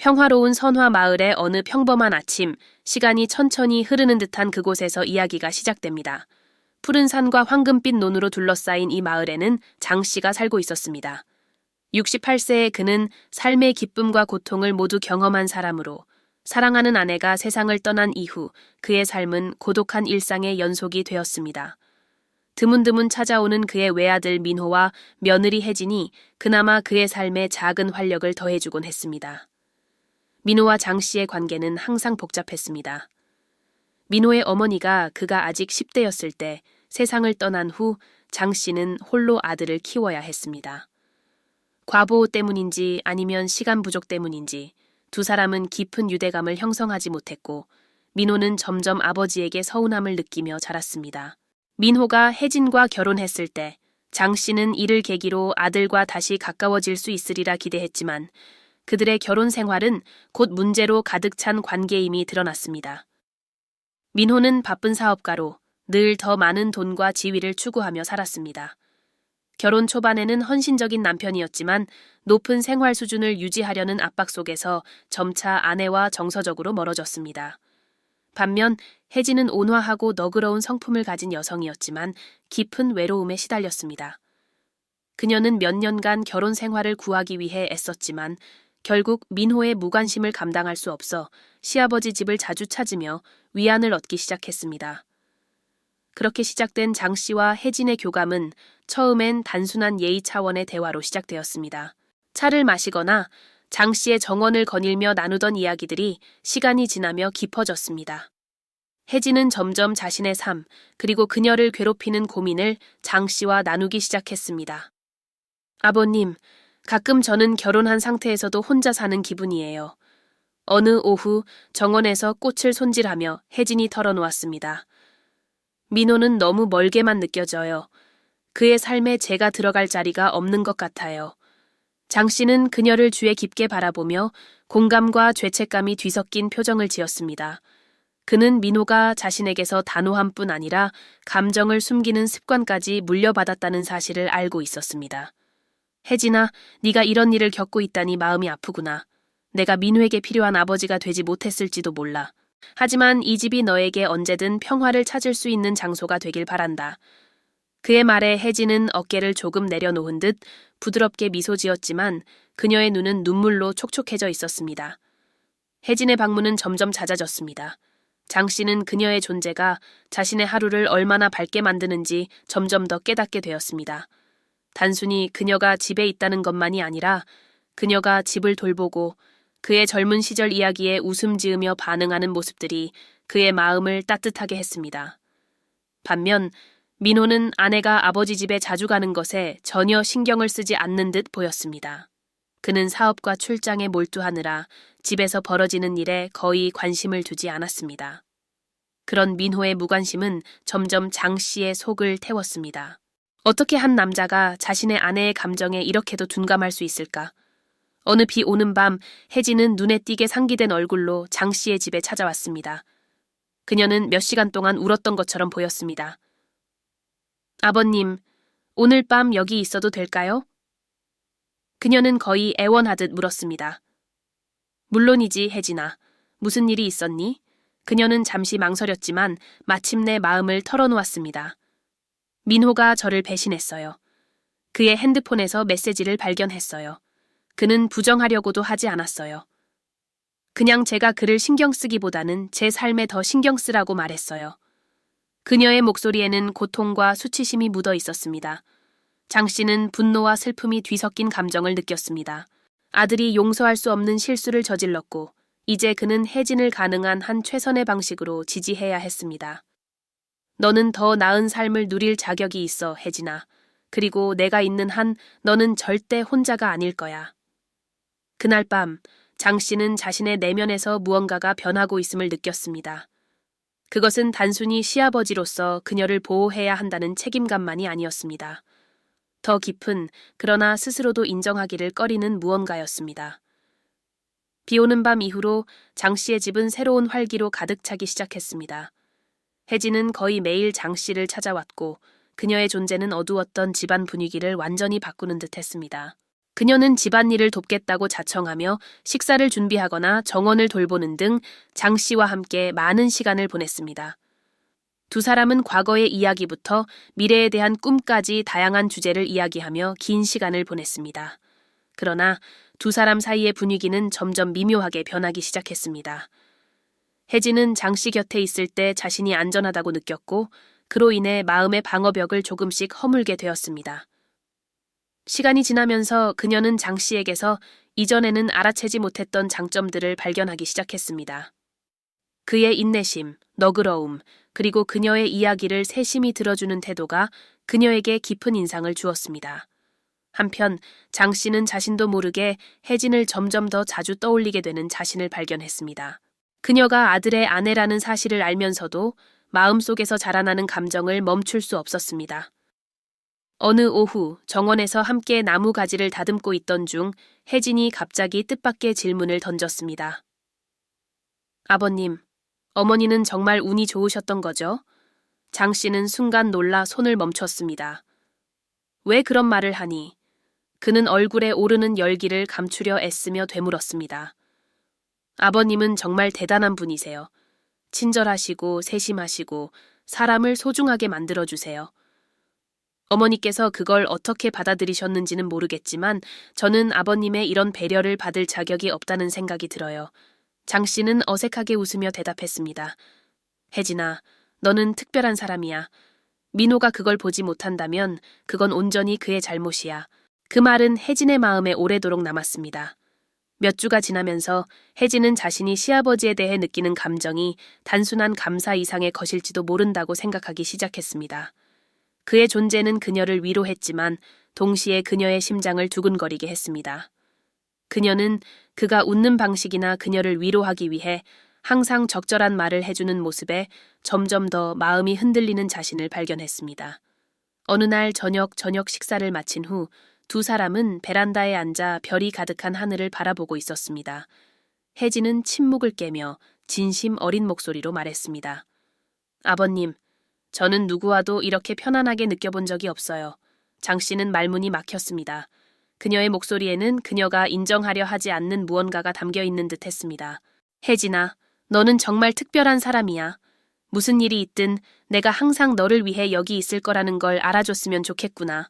평화로운 선화 마을의 어느 평범한 아침, 시간이 천천히 흐르는 듯한 그곳에서 이야기가 시작됩니다. 푸른 산과 황금빛 논으로 둘러싸인 이 마을에는 장 씨가 살고 있었습니다. 68세의 그는 삶의 기쁨과 고통을 모두 경험한 사람으로 사랑하는 아내가 세상을 떠난 이후 그의 삶은 고독한 일상의 연속이 되었습니다. 드문드문 찾아오는 그의 외아들 민호와 며느리 혜진이 그나마 그의 삶에 작은 활력을 더해주곤 했습니다. 민호와 장 씨의 관계는 항상 복잡했습니다. 민호의 어머니가 그가 아직 10대였을 때 세상을 떠난 후 장 씨는 홀로 아들을 키워야 했습니다. 과부호 때문인지 아니면 시간 부족 때문인지 두 사람은 깊은 유대감을 형성하지 못했고 민호는 점점 아버지에게 서운함을 느끼며 자랐습니다. 민호가 혜진과 결혼했을 때 장 씨는 이를 계기로 아들과 다시 가까워질 수 있으리라 기대했지만 그들의 결혼 생활은 곧 문제로 가득 찬 관계임이 드러났습니다. 민호는 바쁜 사업가로 늘 더 많은 돈과 지위를 추구하며 살았습니다. 결혼 초반에는 헌신적인 남편이었지만 높은 생활 수준을 유지하려는 압박 속에서 점차 아내와 정서적으로 멀어졌습니다. 반면 혜진은 온화하고 너그러운 성품을 가진 여성이었지만 깊은 외로움에 시달렸습니다. 그녀는 몇 년간 결혼 생활을 구하기 위해 애썼지만 결국 민호의 무관심을 감당할 수 없어 시아버지 집을 자주 찾으며 위안을 얻기 시작했습니다. 그렇게 시작된 장 씨와 혜진의 교감은 처음엔 단순한 예의 차원의 대화로 시작되었습니다. 차를 마시거나 장 씨의 정원을 거닐며 나누던 이야기들이 시간이 지나며 깊어졌습니다. 혜진은 점점 자신의 삶, 그리고 그녀를 괴롭히는 고민을 장 씨와 나누기 시작했습니다. 아버님, 가끔 저는 결혼한 상태에서도 혼자 사는 기분이에요. 어느 오후 정원에서 꽃을 손질하며 혜진이 털어놓았습니다. 민호는 너무 멀게만 느껴져요. 그의 삶에 제가 들어갈 자리가 없는 것 같아요. 장 씨는 그녀를 주에 깊게 바라보며 공감과 죄책감이 뒤섞인 표정을 지었습니다. 그는 민호가 자신에게서 단호함뿐 아니라 감정을 숨기는 습관까지 물려받았다는 사실을 알고 있었습니다. 혜진아, 네가 이런 일을 겪고 있다니 마음이 아프구나. 내가 민호에게 필요한 아버지가 되지 못했을지도 몰라. 하지만 이 집이 너에게 언제든 평화를 찾을 수 있는 장소가 되길 바란다. 그의 말에 혜진은 어깨를 조금 내려놓은 듯 부드럽게 미소 지었지만 그녀의 눈은 눈물로 촉촉해져 있었습니다. 혜진의 방문은 점점 잦아졌습니다. 장 씨는 그녀의 존재가 자신의 하루를 얼마나 밝게 만드는지 점점 더 깨닫게 되었습니다. 단순히 그녀가 집에 있다는 것만이 아니라 그녀가 집을 돌보고 그의 젊은 시절 이야기에 웃음 지으며 반응하는 모습들이 그의 마음을 따뜻하게 했습니다. 반면 민호는 아내가 아버지 집에 자주 가는 것에 전혀 신경을 쓰지 않는 듯 보였습니다. 그는 사업과 출장에 몰두하느라 집에서 벌어지는 일에 거의 관심을 두지 않았습니다. 그런 민호의 무관심은 점점 장 씨의 속을 태웠습니다. 어떻게 한 남자가 자신의 아내의 감정에 이렇게도 둔감할 수 있을까? 어느 비 오는 밤 혜진은 눈에 띄게 상기된 얼굴로 장 씨의 집에 찾아왔습니다. 그녀는 몇 시간 동안 울었던 것처럼 보였습니다. 아버님, 오늘 밤 여기 있어도 될까요? 그녀는 거의 애원하듯 물었습니다. 물론이지, 혜진아. 무슨 일이 있었니? 그녀는 잠시 망설였지만 마침내 마음을 털어놓았습니다. 민호가 저를 배신했어요. 그의 핸드폰에서 메시지를 발견했어요. 그는 부정하려고도 하지 않았어요. 그냥 제가 그를 신경 쓰기보다는 제 삶에 더 신경 쓰라고 말했어요. 그녀의 목소리에는 고통과 수치심이 묻어 있었습니다. 장 씨는 분노와 슬픔이 뒤섞인 감정을 느꼈습니다. 아들이 용서할 수 없는 실수를 저질렀고 이제 그는 혜진을 가능한 한 최선의 방식으로 지지해야 했습니다. 너는 더 나은 삶을 누릴 자격이 있어, 혜진아. 그리고 내가 있는 한 너는 절대 혼자가 아닐 거야. 그날 밤 장 씨는 자신의 내면에서 무언가가 변하고 있음을 느꼈습니다. 그것은 단순히 시아버지로서 그녀를 보호해야 한다는 책임감만이 아니었습니다. 더 깊은, 그러나 스스로도 인정하기를 꺼리는 무언가였습니다. 비 오는 밤 이후로 장 씨의 집은 새로운 활기로 가득 차기 시작했습니다. 혜진은 거의 매일 장 씨를 찾아왔고 그녀의 존재는 어두웠던 집안 분위기를 완전히 바꾸는 듯 했습니다. 그녀는 집안일을 돕겠다고 자청하며 식사를 준비하거나 정원을 돌보는 등 장 씨와 함께 많은 시간을 보냈습니다. 두 사람은 과거의 이야기부터 미래에 대한 꿈까지 다양한 주제를 이야기하며 긴 시간을 보냈습니다. 그러나 두 사람 사이의 분위기는 점점 미묘하게 변하기 시작했습니다. 혜진은 장 씨 곁에 있을 때 자신이 안전하다고 느꼈고 그로 인해 마음의 방어벽을 조금씩 허물게 되었습니다. 시간이 지나면서 그녀는 장 씨에게서 이전에는 알아채지 못했던 장점들을 발견하기 시작했습니다. 그의 인내심, 너그러움, 그리고 그녀의 이야기를 세심히 들어주는 태도가 그녀에게 깊은 인상을 주었습니다. 한편 장 씨는 자신도 모르게 혜진을 점점 더 자주 떠올리게 되는 자신을 발견했습니다. 그녀가 아들의 아내라는 사실을 알면서도 마음속에서 자라나는 감정을 멈출 수 없었습니다. 어느 오후 정원에서 함께 나무 가지를 다듬고 있던 중 혜진이 갑자기 뜻밖의 질문을 던졌습니다. 아버님, 어머니는 정말 운이 좋으셨던 거죠? 장 씨는 순간 놀라 손을 멈췄습니다. 왜 그런 말을 하니? 그는 얼굴에 오르는 열기를 감추려 애쓰며 되물었습니다. 아버님은 정말 대단한 분이세요. 친절하시고 세심하시고 사람을 소중하게 만들어주세요. 어머니께서 그걸 어떻게 받아들이셨는지는 모르겠지만 저는 아버님의 이런 배려를 받을 자격이 없다는 생각이 들어요. 장 씨는 어색하게 웃으며 대답했습니다. 혜진아, 너는 특별한 사람이야. 민호가 그걸 보지 못한다면 그건 온전히 그의 잘못이야. 그 말은 혜진의 마음에 오래도록 남았습니다. 몇 주가 지나면서 혜진은 자신이 시아버지에 대해 느끼는 감정이 단순한 감사 이상의 것일지도 모른다고 생각하기 시작했습니다. 그의 존재는 그녀를 위로했지만 동시에 그녀의 심장을 두근거리게 했습니다. 그녀는 그가 웃는 방식이나 그녀를 위로하기 위해 항상 적절한 말을 해주는 모습에 점점 더 마음이 흔들리는 자신을 발견했습니다. 어느 날 저녁 식사를 마친 후 두 사람은 베란다에 앉아 별이 가득한 하늘을 바라보고 있었습니다. 혜진은 침묵을 깨며 진심 어린 목소리로 말했습니다. 아버님, 저는 누구와도 이렇게 편안하게 느껴본 적이 없어요. 장 씨는 말문이 막혔습니다. 그녀의 목소리에는 그녀가 인정하려 하지 않는 무언가가 담겨 있는 듯 했습니다. 혜진아, 너는 정말 특별한 사람이야. 무슨 일이 있든 내가 항상 너를 위해 여기 있을 거라는 걸 알아줬으면 좋겠구나.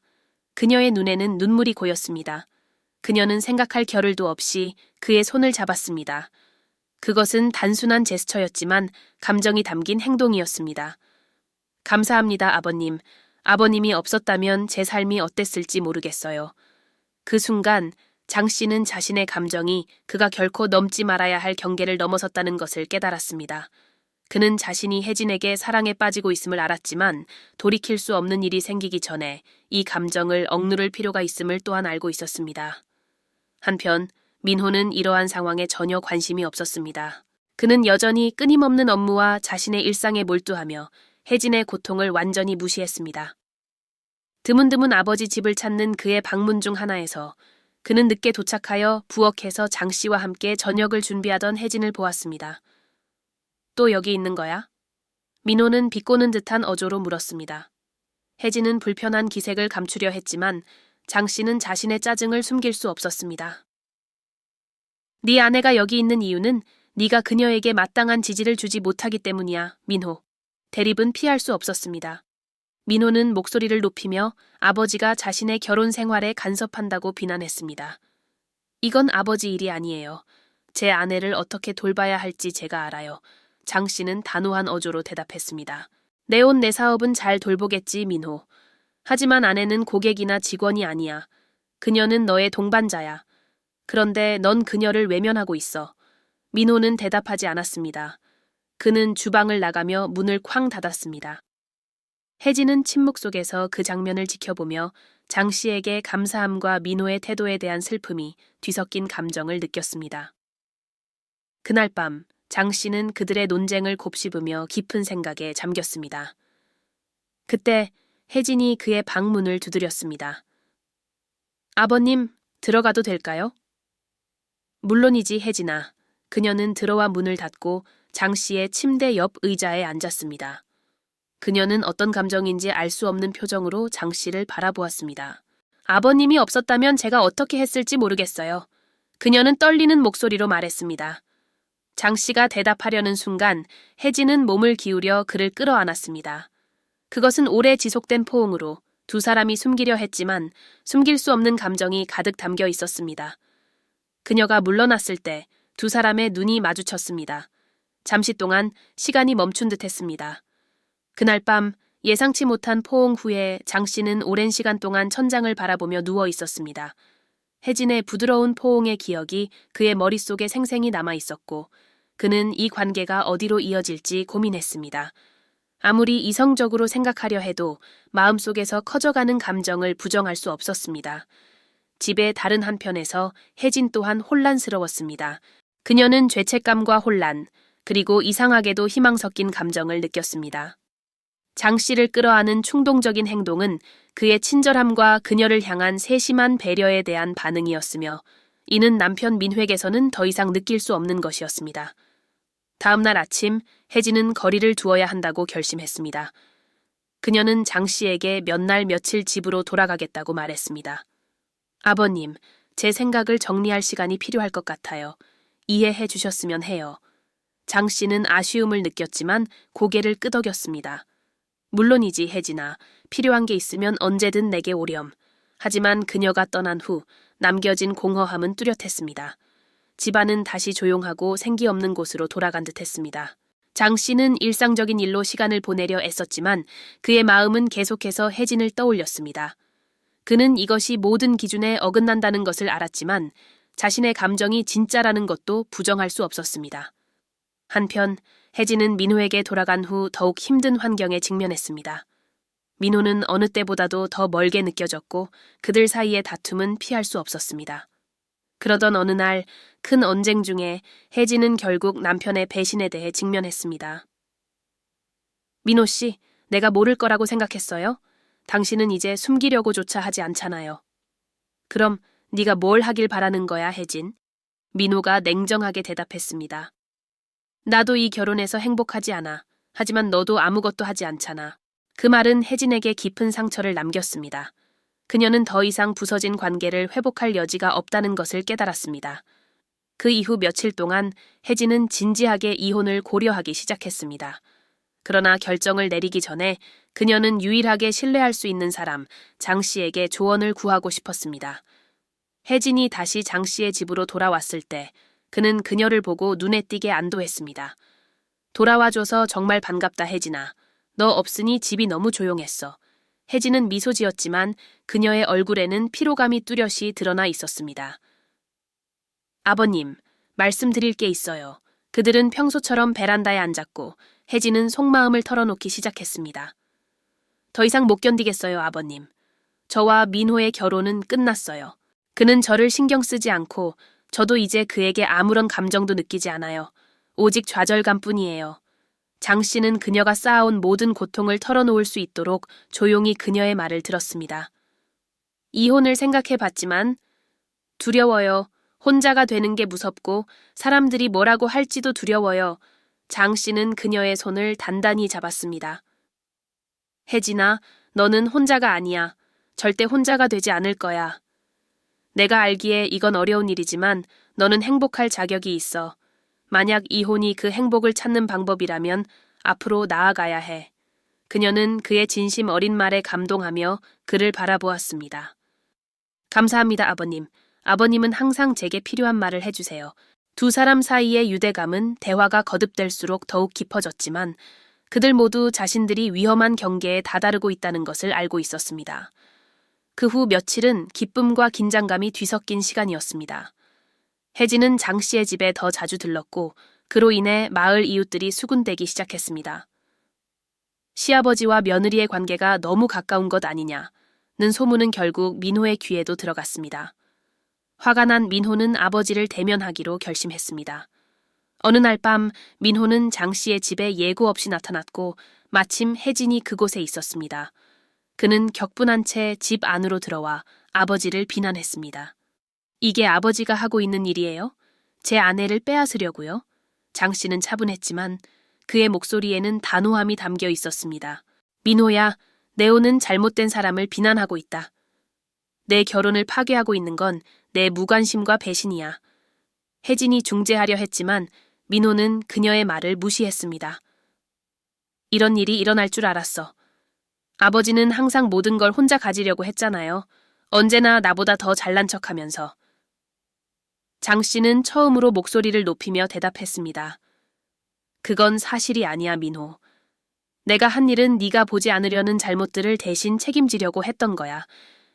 그녀의 눈에는 눈물이 고였습니다. 그녀는 생각할 겨를도 없이 그의 손을 잡았습니다. 그것은 단순한 제스처였지만 감정이 담긴 행동이었습니다. 감사합니다, 아버님. 아버님이 없었다면 제 삶이 어땠을지 모르겠어요. 그 순간 장 씨는 자신의 감정이 그가 결코 넘지 말아야 할 경계를 넘어섰다는 것을 깨달았습니다. 그는 자신이 혜진에게 사랑에 빠지고 있음을 알았지만 돌이킬 수 없는 일이 생기기 전에 이 감정을 억누를 필요가 있음을 또한 알고 있었습니다. 한편 민호는 이러한 상황에 전혀 관심이 없었습니다. 그는 여전히 끊임없는 업무와 자신의 일상에 몰두하며 혜진의 고통을 완전히 무시했습니다. 드문드문 아버지 집을 찾는 그의 방문 중 하나에서 그는 늦게 도착하여 부엌에서 장 씨와 함께 저녁을 준비하던 혜진을 보았습니다. 또 여기 있는 거야? 민호는 비꼬는 듯한 어조로 물었습니다. 혜진은 불편한 기색을 감추려 했지만 장 씨는 자신의 짜증을 숨길 수 없었습니다. 네 아내가 여기 있는 이유는 네가 그녀에게 마땅한 지지를 주지 못하기 때문이야, 민호. 대립은 피할 수 없었습니다. 민호는 목소리를 높이며 아버지가 자신의 결혼 생활에 간섭한다고 비난했습니다. 이건 아버지 일이 아니에요. 제 아내를 어떻게 돌봐야 할지 제가 알아요. 장 씨는 단호한 어조로 대답했습니다. 내 온 내 사업은 잘 돌보겠지, 민호. 하지만 아내는 고객이나 직원이 아니야. 그녀는 너의 동반자야. 그런데 넌 그녀를 외면하고 있어. 민호는 대답하지 않았습니다. 그는 주방을 나가며 문을 쾅 닫았습니다. 혜진은 침묵 속에서 그 장면을 지켜보며 장 씨에게 감사함과 민호의 태도에 대한 슬픔이 뒤섞인 감정을 느꼈습니다. 그날 밤 장 씨는 그들의 논쟁을 곱씹으며 깊은 생각에 잠겼습니다. 그때 혜진이 그의 방문을 두드렸습니다. 아버님, 들어가도 될까요? 물론이지, 혜진아. 그녀는 들어와 문을 닫고 장 씨의 침대 옆 의자에 앉았습니다. 그녀는 어떤 감정인지 알 수 없는 표정으로 장 씨를 바라보았습니다. 아버님이 없었다면 제가 어떻게 했을지 모르겠어요. 그녀는 떨리는 목소리로 말했습니다. 장 씨가 대답하려는 순간 혜진은 몸을 기울여 그를 끌어안았습니다. 그것은 오래 지속된 포옹으로 두 사람이 숨기려 했지만 숨길 수 없는 감정이 가득 담겨 있었습니다. 그녀가 물러났을 때 두 사람의 눈이 마주쳤습니다. 잠시 동안 시간이 멈춘 듯 했습니다. 그날 밤 예상치 못한 포옹 후에 장 씨는 오랜 시간 동안 천장을 바라보며 누워 있었습니다. 혜진의 부드러운 포옹의 기억이 그의 머릿속에 생생히 남아 있었고 그는 이 관계가 어디로 이어질지 고민했습니다. 아무리 이성적으로 생각하려 해도 마음속에서 커져가는 감정을 부정할 수 없었습니다. 집의 다른 한편에서 혜진 또한 혼란스러웠습니다. 그녀는 죄책감과 혼란, 그리고 이상하게도 희망 섞인 감정을 느꼈습니다. 장 씨를 끌어안은 충동적인 행동은 그의 친절함과 그녀를 향한 세심한 배려에 대한 반응이었으며 이는 남편 민회에서는 더 이상 느낄 수 없는 것이었습니다. 다음 날 아침 혜진은 거리를 두어야 한다고 결심했습니다. 그녀는 장 씨에게 몇 날 며칠 집으로 돌아가겠다고 말했습니다. 아버님, 제 생각을 정리할 시간이 필요할 것 같아요. 이해해 주셨으면 해요. 장 씨는 아쉬움을 느꼈지만 고개를 끄덕였습니다. 물론이지 혜진아, 필요한 게 있으면 언제든 내게 오렴. 하지만 그녀가 떠난 후 남겨진 공허함은 뚜렷했습니다. 집안은 다시 조용하고 생기 없는 곳으로 돌아간 듯했습니다. 장 씨는 일상적인 일로 시간을 보내려 애썼지만 그의 마음은 계속해서 혜진을 떠올렸습니다. 그는 이것이 모든 기준에 어긋난다는 것을 알았지만 자신의 감정이 진짜라는 것도 부정할 수 없었습니다. 한편 혜진은 민호에게 돌아간 후 더욱 힘든 환경에 직면했습니다. 민호는 어느 때보다도 더 멀게 느껴졌고 그들 사이의 다툼은 피할 수 없었습니다. 그러던 어느 날 큰 언쟁 중에 혜진은 결국 남편의 배신에 대해 직면했습니다. 민호 씨, 내가 모를 거라고 생각했어요? 당신은 이제 숨기려고조차 하지 않잖아요. 그럼 네가 뭘 하길 바라는 거야, 혜진? 민호가 냉정하게 대답했습니다. 나도 이 결혼에서 행복하지 않아. 하지만 너도 아무것도 하지 않잖아. 그 말은 혜진에게 깊은 상처를 남겼습니다. 그녀는 더 이상 부서진 관계를 회복할 여지가 없다는 것을 깨달았습니다. 그 이후 며칠 동안 혜진은 진지하게 이혼을 고려하기 시작했습니다. 그러나 결정을 내리기 전에 그녀는 유일하게 신뢰할 수 있는 사람, 장 씨에게 조언을 구하고 싶었습니다. 혜진이 다시 장 씨의 집으로 돌아왔을 때 그는 그녀를 보고 눈에 띄게 안도했습니다. 돌아와줘서 정말 반갑다, 혜진아. 너 없으니 집이 너무 조용했어. 혜진은 미소 지었지만 그녀의 얼굴에는 피로감이 뚜렷이 드러나 있었습니다. 아버님, 말씀드릴 게 있어요. 그들은 평소처럼 베란다에 앉았고 혜진은 속마음을 털어놓기 시작했습니다. 더 이상 못 견디겠어요, 아버님. 저와 민호의 결혼은 끝났어요. 그는 저를 신경 쓰지 않고 저도 이제 그에게 아무런 감정도 느끼지 않아요. 오직 좌절감뿐이에요. 장 씨는 그녀가 쌓아온 모든 고통을 털어놓을 수 있도록 조용히 그녀의 말을 들었습니다. 이혼을 생각해봤지만 두려워요. 혼자가 되는 게 무섭고 사람들이 뭐라고 할지도 두려워요. 장 씨는 그녀의 손을 단단히 잡았습니다. 혜진아, 너는 혼자가 아니야. 절대 혼자가 되지 않을 거야. 내가 알기에 이건 어려운 일이지만 너는 행복할 자격이 있어. 만약 이혼이 그 행복을 찾는 방법이라면 앞으로 나아가야 해. 그녀는 그의 진심 어린 말에 감동하며 그를 바라보았습니다. 감사합니다, 아버님. 아버님은 항상 제게 필요한 말을 해주세요. 두 사람 사이의 유대감은 대화가 거듭될수록 더욱 깊어졌지만 그들 모두 자신들이 위험한 경계에 다다르고 있다는 것을 알고 있었습니다. 그 후 며칠은 기쁨과 긴장감이 뒤섞인 시간이었습니다. 혜진은 장 씨의 집에 더 자주 들렀고 그로 인해 마을 이웃들이 수군대기 시작했습니다. 시아버지와 며느리의 관계가 너무 가까운 것 아니냐는 소문은 결국 민호의 귀에도 들어갔습니다. 화가 난 민호는 아버지를 대면하기로 결심했습니다. 어느 날 밤 민호는 장 씨의 집에 예고 없이 나타났고 마침 혜진이 그곳에 있었습니다. 그는 격분한 채 집 안으로 들어와 아버지를 비난했습니다. 이게 아버지가 하고 있는 일이에요? 제 아내를 빼앗으려고요? 장 씨는 차분했지만 그의 목소리에는 단호함이 담겨 있었습니다. 민호야, 네오는 잘못된 사람을 비난하고 있다. 내 결혼을 파괴하고 있는 건 내 무관심과 배신이야. 혜진이 중재하려 했지만 민호는 그녀의 말을 무시했습니다. 이런 일이 일어날 줄 알았어. 아버지는 항상 모든 걸 혼자 가지려고 했잖아요. 언제나 나보다 더 잘난 척하면서. 장 씨는 처음으로 목소리를 높이며 대답했습니다. 그건 사실이 아니야, 민호. 내가 한 일은 네가 보지 않으려는 잘못들을 대신 책임지려고 했던 거야.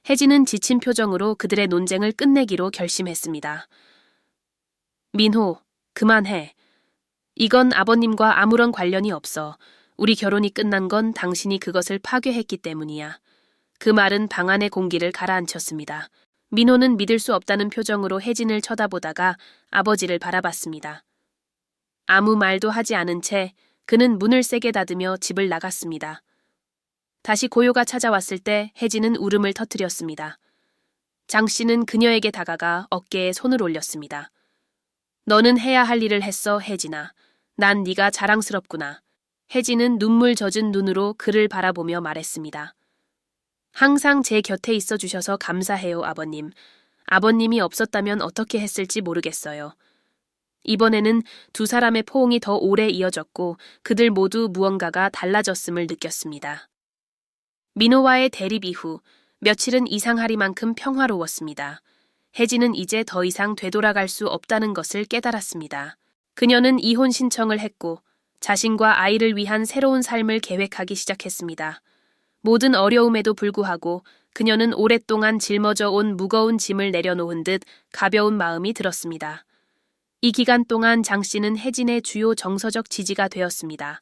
혜진은 지친 표정으로 그들의 논쟁을 끝내기로 결심했습니다. 민호, 그만해. 이건 아버님과 아무런 관련이 없어. 우리 결혼이 끝난 건 당신이 그것을 파괴했기 때문이야. 그 말은 방 안의 공기를 가라앉혔습니다. 민호는 믿을 수 없다는 표정으로 혜진을 쳐다보다가 아버지를 바라봤습니다. 아무 말도 하지 않은 채 그는 문을 세게 닫으며 집을 나갔습니다. 다시 고요가 찾아왔을 때 혜진은 울음을 터뜨렸습니다. 장 씨는 그녀에게 다가가 어깨에 손을 올렸습니다. 너는 해야 할 일을 했어, 혜진아. 난 네가 자랑스럽구나. 혜진은 눈물 젖은 눈으로 그를 바라보며 말했습니다. 항상 제 곁에 있어 주셔서 감사해요, 아버님. 아버님이 없었다면 어떻게 했을지 모르겠어요. 이번에는 두 사람의 포옹이 더 오래 이어졌고 그들 모두 무언가가 달라졌음을 느꼈습니다. 민호와의 대립 이후 며칠은 이상하리만큼 평화로웠습니다. 혜진은 이제 더 이상 되돌아갈 수 없다는 것을 깨달았습니다. 그녀는 이혼 신청을 했고 자신과 아이를 위한 새로운 삶을 계획하기 시작했습니다. 모든 어려움에도 불구하고 그녀는 오랫동안 짊어져 온 무거운 짐을 내려놓은 듯 가벼운 마음이 들었습니다. 이 기간 동안 장 씨는 혜진의 주요 정서적 지지가 되었습니다.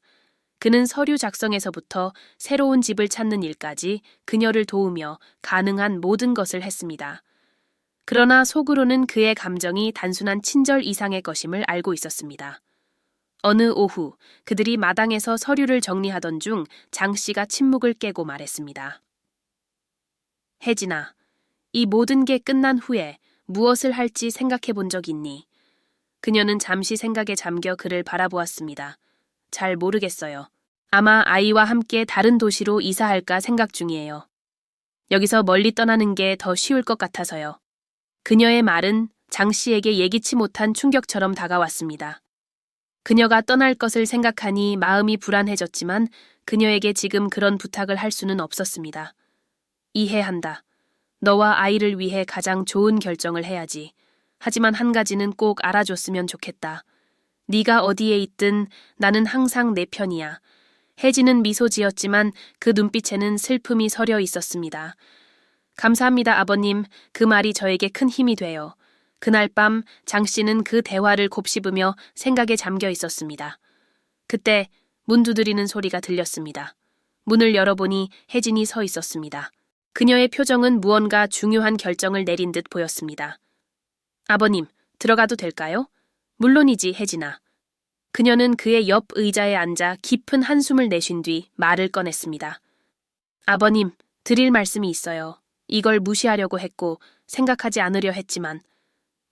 그는 서류 작성에서부터 새로운 집을 찾는 일까지 그녀를 도우며 가능한 모든 것을 했습니다. 그러나 속으로는 그의 감정이 단순한 친절 이상의 것임을 알고 있었습니다. 어느 오후 그들이 마당에서 서류를 정리하던 중 장 씨가 침묵을 깨고 말했습니다. 혜진아, 이 모든 게 끝난 후에 무엇을 할지 생각해 본 적 있니? 그녀는 잠시 생각에 잠겨 그를 바라보았습니다. 잘 모르겠어요. 아마 아이와 함께 다른 도시로 이사할까 생각 중이에요. 여기서 멀리 떠나는 게 더 쉬울 것 같아서요. 그녀의 말은 장 씨에게 예기치 못한 충격처럼 다가왔습니다. 그녀가 떠날 것을 생각하니 마음이 불안해졌지만 그녀에게 지금 그런 부탁을 할 수는 없었습니다. 이해한다. 너와 아이를 위해 가장 좋은 결정을 해야지. 하지만 한 가지는 꼭 알아줬으면 좋겠다. 네가 어디에 있든 나는 항상 내 편이야. 혜진은 미소 지었지만 그 눈빛에는 슬픔이 서려 있었습니다. 감사합니다, 아버님. 그 말이 저에게 큰 힘이 돼요. 그날 밤 장 씨는 그 대화를 곱씹으며 생각에 잠겨 있었습니다. 그때 문 두드리는 소리가 들렸습니다. 문을 열어보니 혜진이 서 있었습니다. 그녀의 표정은 무언가 중요한 결정을 내린 듯 보였습니다. 아버님, 들어가도 될까요? 물론이지, 혜진아. 그녀는 그의 옆 의자에 앉아 깊은 한숨을 내쉰 뒤 말을 꺼냈습니다. 아버님, 드릴 말씀이 있어요. 이걸 무시하려고 했고 생각하지 않으려 했지만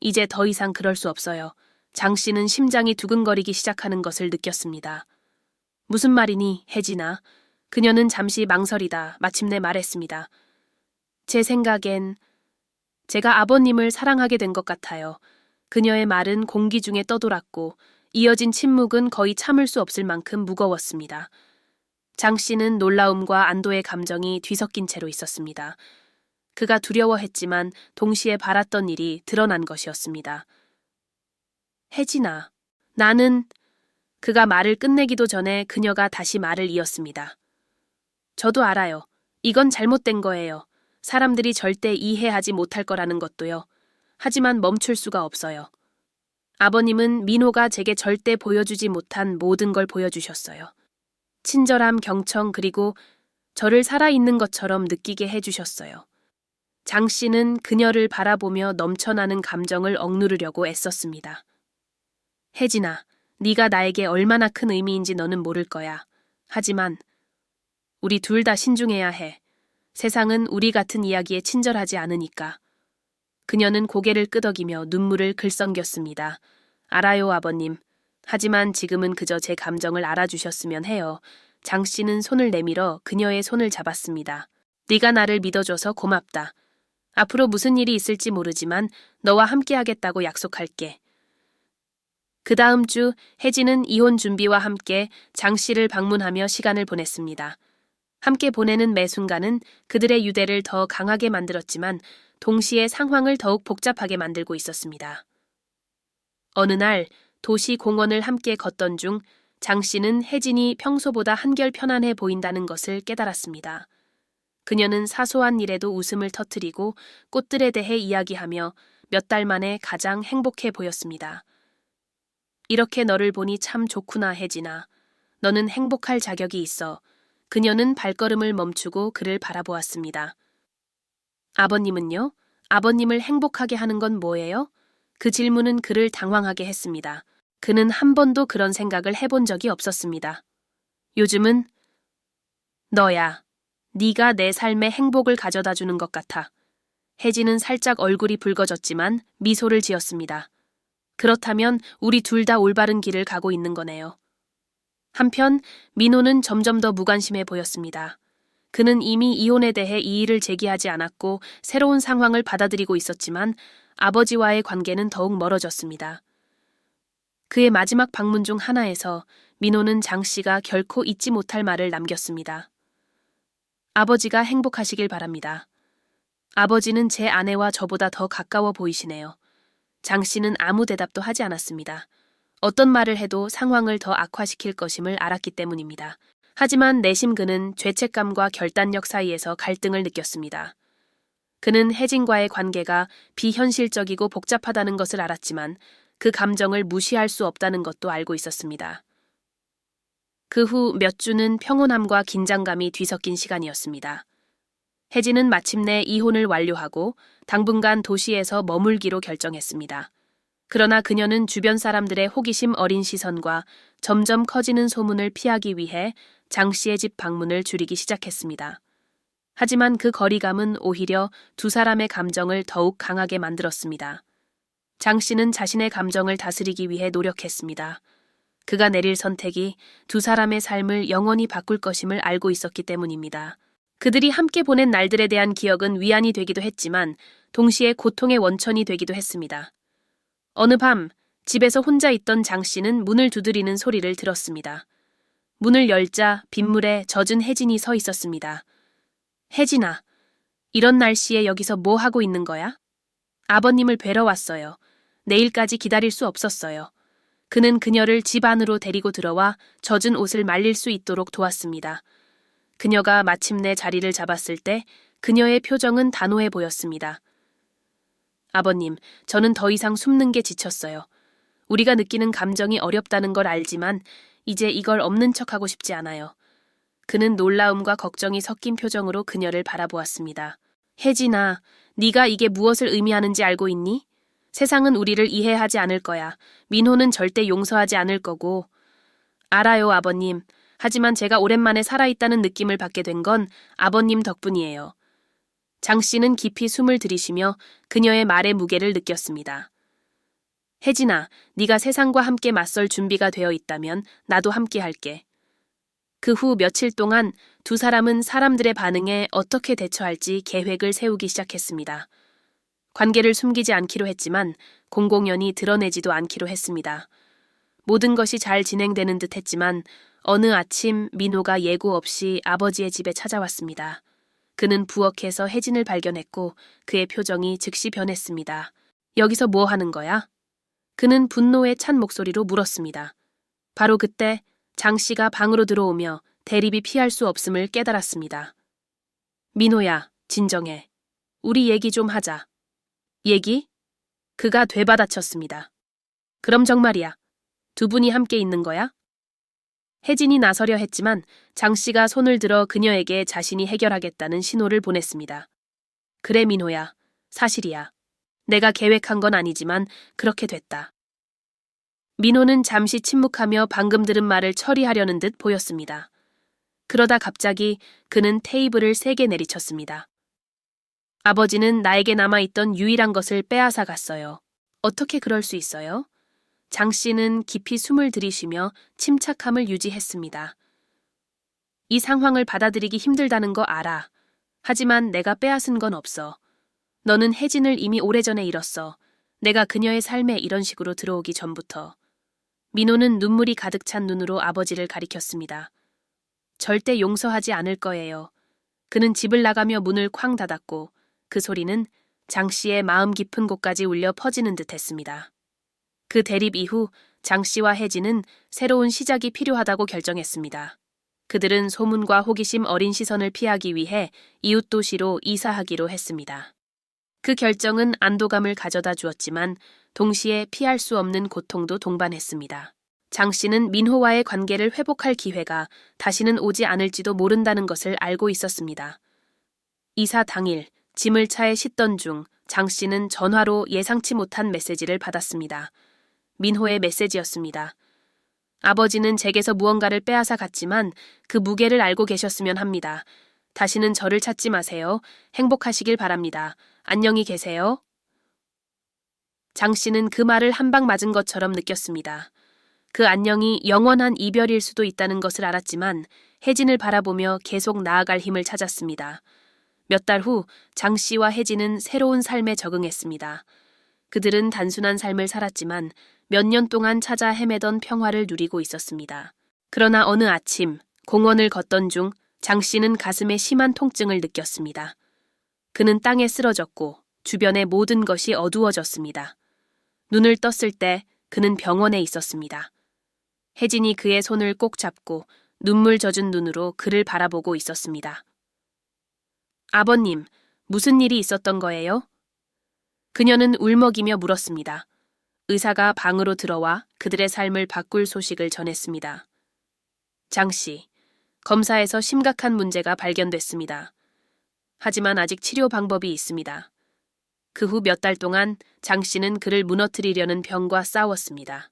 이제 더 이상 그럴 수 없어요. 장 씨는 심장이 두근거리기 시작하는 것을 느꼈습니다. 무슨 말이니, 혜진아? 그녀는 잠시 망설이다 마침내 말했습니다. 제 생각엔 제가 아버님을 사랑하게 된 것 같아요. 그녀의 말은 공기 중에 떠돌았고 이어진 침묵은 거의 참을 수 없을 만큼 무거웠습니다. 장 씨는 놀라움과 안도의 감정이 뒤섞인 채로 있었습니다. 그가 두려워했지만 동시에 바랐던 일이 드러난 것이었습니다. 혜진아, 나는... 그가 말을 끝내기도 전에 그녀가 다시 말을 이었습니다. 저도 알아요. 이건 잘못된 거예요. 사람들이 절대 이해하지 못할 거라는 것도요. 하지만 멈출 수가 없어요. 아버님은 민호가 제게 절대 보여주지 못한 모든 걸 보여주셨어요. 친절함, 경청, 그리고 저를 살아있는 것처럼 느끼게 해주셨어요. 장 씨는 그녀를 바라보며 넘쳐나는 감정을 억누르려고 애썼습니다. 혜진아, 네가 나에게 얼마나 큰 의미인지 너는 모를 거야. 하지만 우리 둘 다 신중해야 해. 세상은 우리 같은 이야기에 친절하지 않으니까. 그녀는 고개를 끄덕이며 눈물을 글썽겼습니다. 알아요, 아버님. 하지만 지금은 그저 제 감정을 알아주셨으면 해요. 장 씨는 손을 내밀어 그녀의 손을 잡았습니다. 네가 나를 믿어줘서 고맙다. 앞으로 무슨 일이 있을지 모르지만 너와 함께 하겠다고 약속할게. 그 다음 주 혜진은 이혼 준비와 함께 장 씨를 방문하며 시간을 보냈습니다. 함께 보내는 매 순간은 그들의 유대를 더 강하게 만들었지만 동시에 상황을 더욱 복잡하게 만들고 있었습니다. 어느 날 도시 공원을 함께 걷던 중 장 씨는 혜진이 평소보다 한결 편안해 보인다는 것을 깨달았습니다. 그녀는 사소한 일에도 웃음을 터뜨리고 꽃들에 대해 이야기하며 몇 달 만에 가장 행복해 보였습니다. 이렇게 너를 보니 참 좋구나, 혜진아. 너는 행복할 자격이 있어. 그녀는 발걸음을 멈추고 그를 바라보았습니다. 아버님은요? 아버님을 행복하게 하는 건 뭐예요? 그 질문은 그를 당황하게 했습니다. 그는 한 번도 그런 생각을 해본 적이 없었습니다. 요즘은 너야. 네가 내 삶에 행복을 가져다 주는 것 같아. 혜진은 살짝 얼굴이 붉어졌지만 미소를 지었습니다. 그렇다면 우리 둘 다 올바른 길을 가고 있는 거네요. 한편 민호는 점점 더 무관심해 보였습니다. 그는 이미 이혼에 대해 이의를 제기하지 않았고 새로운 상황을 받아들이고 있었지만 아버지와의 관계는 더욱 멀어졌습니다. 그의 마지막 방문 중 하나에서 민호는 장 씨가 결코 잊지 못할 말을 남겼습니다. 아버지가 행복하시길 바랍니다. 아버지는 제 아내와 저보다 더 가까워 보이시네요. 장 씨는 아무 대답도 하지 않았습니다. 어떤 말을 해도 상황을 더 악화시킬 것임을 알았기 때문입니다. 하지만 내심 그는 죄책감과 결단력 사이에서 갈등을 느꼈습니다. 그는 혜진과의 관계가 비현실적이고 복잡하다는 것을 알았지만 그 감정을 무시할 수 없다는 것도 알고 있었습니다. 그 후 몇 주는 평온함과 긴장감이 뒤섞인 시간이었습니다. 혜진은 마침내 이혼을 완료하고 당분간 도시에서 머물기로 결정했습니다. 그러나 그녀는 주변 사람들의 호기심 어린 시선과 점점 커지는 소문을 피하기 위해 장 씨의 집 방문을 줄이기 시작했습니다. 하지만 그 거리감은 오히려 두 사람의 감정을 더욱 강하게 만들었습니다. 장 씨는 자신의 감정을 다스리기 위해 노력했습니다. 그가 내릴 선택이 두 사람의 삶을 영원히 바꿀 것임을 알고 있었기 때문입니다. 그들이 함께 보낸 날들에 대한 기억은 위안이 되기도 했지만 동시에 고통의 원천이 되기도 했습니다. 어느 밤 집에서 혼자 있던 장 씨는 문을 두드리는 소리를 들었습니다. 문을 열자 빗물에 젖은 혜진이 서 있었습니다. 혜진아, 이런 날씨에 여기서 뭐 하고 있는 거야? 아버님을 뵈러 왔어요. 내일까지 기다릴 수 없었어요. 그는 그녀를 집 안으로 데리고 들어와 젖은 옷을 말릴 수 있도록 도왔습니다. 그녀가 마침내 자리를 잡았을 때 그녀의 표정은 단호해 보였습니다. 아버님, 저는 더 이상 숨는 게 지쳤어요. 우리가 느끼는 감정이 어렵다는 걸 알지만 이제 이걸 없는 척하고 싶지 않아요. 그는 놀라움과 걱정이 섞인 표정으로 그녀를 바라보았습니다. 혜진아, 네가 이게 무엇을 의미하는지 알고 있니? 세상은 우리를 이해하지 않을 거야. 민호는 절대 용서하지 않을 거고. 알아요, 아버님. 하지만 제가 오랜만에 살아있다는 느낌을 받게 된 건 아버님 덕분이에요. 장 씨는 깊이 숨을 들이쉬며 그녀의 말의 무게를 느꼈습니다. 혜진아, 네가 세상과 함께 맞설 준비가 되어 있다면 나도 함께 할게. 그 후 며칠 동안 두 사람은 사람들의 반응에 어떻게 대처할지 계획을 세우기 시작했습니다. 관계를 숨기지 않기로 했지만 공공연히 드러내지도 않기로 했습니다. 모든 것이 잘 진행되는 듯 했지만 어느 아침 민호가 예고 없이 아버지의 집에 찾아왔습니다. 그는 부엌에서 혜진을 발견했고 그의 표정이 즉시 변했습니다. 여기서 뭐 하는 거야? 그는 분노에 찬 목소리로 물었습니다. 바로 그때 장 씨가 방으로 들어오며 대립이 피할 수 없음을 깨달았습니다. 민호야, 진정해. 우리 얘기 좀 하자. 얘기? 그가 되받아쳤습니다. 그럼 정말이야. 두 분이 함께 있는 거야? 혜진이 나서려 했지만 장 씨가 손을 들어 그녀에게 자신이 해결하겠다는 신호를 보냈습니다. 그래 민호야, 사실이야. 내가 계획한 건 아니지만 그렇게 됐다. 민호는 잠시 침묵하며 방금 들은 말을 처리하려는 듯 보였습니다. 그러다 갑자기 그는 테이블을 세게 내리쳤습니다. 아버지는 나에게 남아있던 유일한 것을 빼앗아 갔어요. 어떻게 그럴 수 있어요? 장 씨는 깊이 숨을 들이쉬며 침착함을 유지했습니다. 이 상황을 받아들이기 힘들다는 거 알아. 하지만 내가 빼앗은 건 없어. 너는 혜진을 이미 오래전에 잃었어. 내가 그녀의 삶에 이런 식으로 들어오기 전부터. 민호는 눈물이 가득 찬 눈으로 아버지를 가리켰습니다. 절대 용서하지 않을 거예요. 그는 집을 나가며 문을 쾅 닫았고 그 소리는 장 씨의 마음 깊은 곳까지 울려 퍼지는 듯 했습니다. 그 대립 이후 장 씨와 혜진은 새로운 시작이 필요하다고 결정했습니다. 그들은 소문과 호기심 어린 시선을 피하기 위해 이웃 도시로 이사하기로 했습니다. 그 결정은 안도감을 가져다 주었지만 동시에 피할 수 없는 고통도 동반했습니다. 장 씨는 민호와의 관계를 회복할 기회가 다시는 오지 않을지도 모른다는 것을 알고 있었습니다. 이사 당일 짐을 차에 싣던 중 장 씨는 전화로 예상치 못한 메시지를 받았습니다. 민호의 메시지였습니다. 아버지는 제게서 무언가를 빼앗아 갔지만 그 무게를 알고 계셨으면 합니다. 다시는 저를 찾지 마세요. 행복하시길 바랍니다. 안녕히 계세요. 장 씨는 그 말을 한 방 맞은 것처럼 느꼈습니다. 그 안녕이 영원한 이별일 수도 있다는 것을 알았지만 혜진을 바라보며 계속 나아갈 힘을 찾았습니다. 몇 달 후 장 씨와 혜진은 새로운 삶에 적응했습니다. 그들은 단순한 삶을 살았지만 몇 년 동안 찾아 헤매던 평화를 누리고 있었습니다. 그러나 어느 아침 공원을 걷던 중 장 씨는 가슴에 심한 통증을 느꼈습니다. 그는 땅에 쓰러졌고 주변의 모든 것이 어두워졌습니다. 눈을 떴을 때 그는 병원에 있었습니다. 혜진이 그의 손을 꼭 잡고 눈물 젖은 눈으로 그를 바라보고 있었습니다. 아버님, 무슨 일이 있었던 거예요? 그녀는 울먹이며 물었습니다. 의사가 방으로 들어와 그들의 삶을 바꿀 소식을 전했습니다. 장 씨, 검사에서 심각한 문제가 발견됐습니다. 하지만 아직 치료 방법이 있습니다. 그 후 몇 달 동안 장 씨는 그를 무너뜨리려는 병과 싸웠습니다.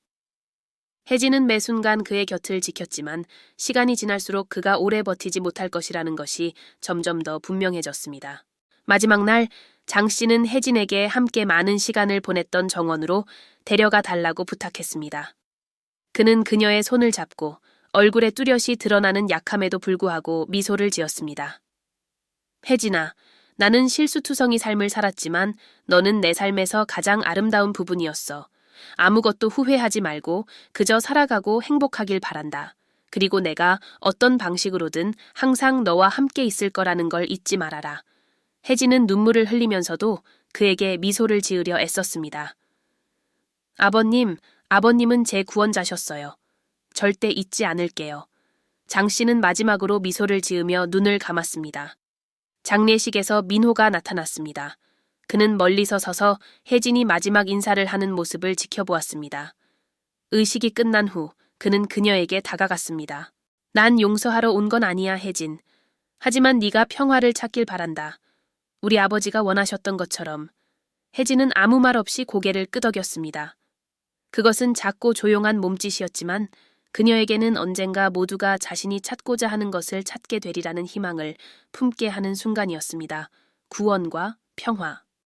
혜진은 매 순간 그의 곁을 지켰지만 시간이 지날수록 그가 오래 버티지 못할 것이라는 것이 점점 더 분명해졌습니다. 마지막 날 장 씨는 혜진에게 함께 많은 시간을 보냈던 정원으로 데려가 달라고 부탁했습니다. 그는 그녀의 손을 잡고 얼굴에 뚜렷이 드러나는 약함에도 불구하고 미소를 지었습니다. 혜진아, 나는 실수투성이 삶을 살았지만 너는 내 삶에서 가장 아름다운 부분이었어. 아무것도 후회하지 말고 그저 살아가고 행복하길 바란다. 그리고 내가 어떤 방식으로든 항상 너와 함께 있을 거라는 걸 잊지 말아라. 혜진은 눈물을 흘리면서도 그에게 미소를 지으려 애썼습니다. 아버님, 아버님은 제 구원자셨어요. 절대 잊지 않을게요. 장 씨는 마지막으로 미소를 지으며 눈을 감았습니다. 장례식에서 민호가 나타났습니다. 그는 멀리서 서서 혜진이 마지막 인사를 하는 모습을 지켜보았습니다. 의식이 끝난 후 그는 그녀에게 다가갔습니다. 난 용서하러 온 건 아니야, 혜진. 하지만 네가 평화를 찾길 바란다. 우리 아버지가 원하셨던 것처럼. 혜진은 아무 말 없이 고개를 끄덕였습니다. 그것은 작고 조용한 몸짓이었지만 그녀에게는 언젠가 모두가 자신이 찾고자 하는 것을 찾게 되리라는 희망을 품게 하는 순간이었습니다. 구원과 평화.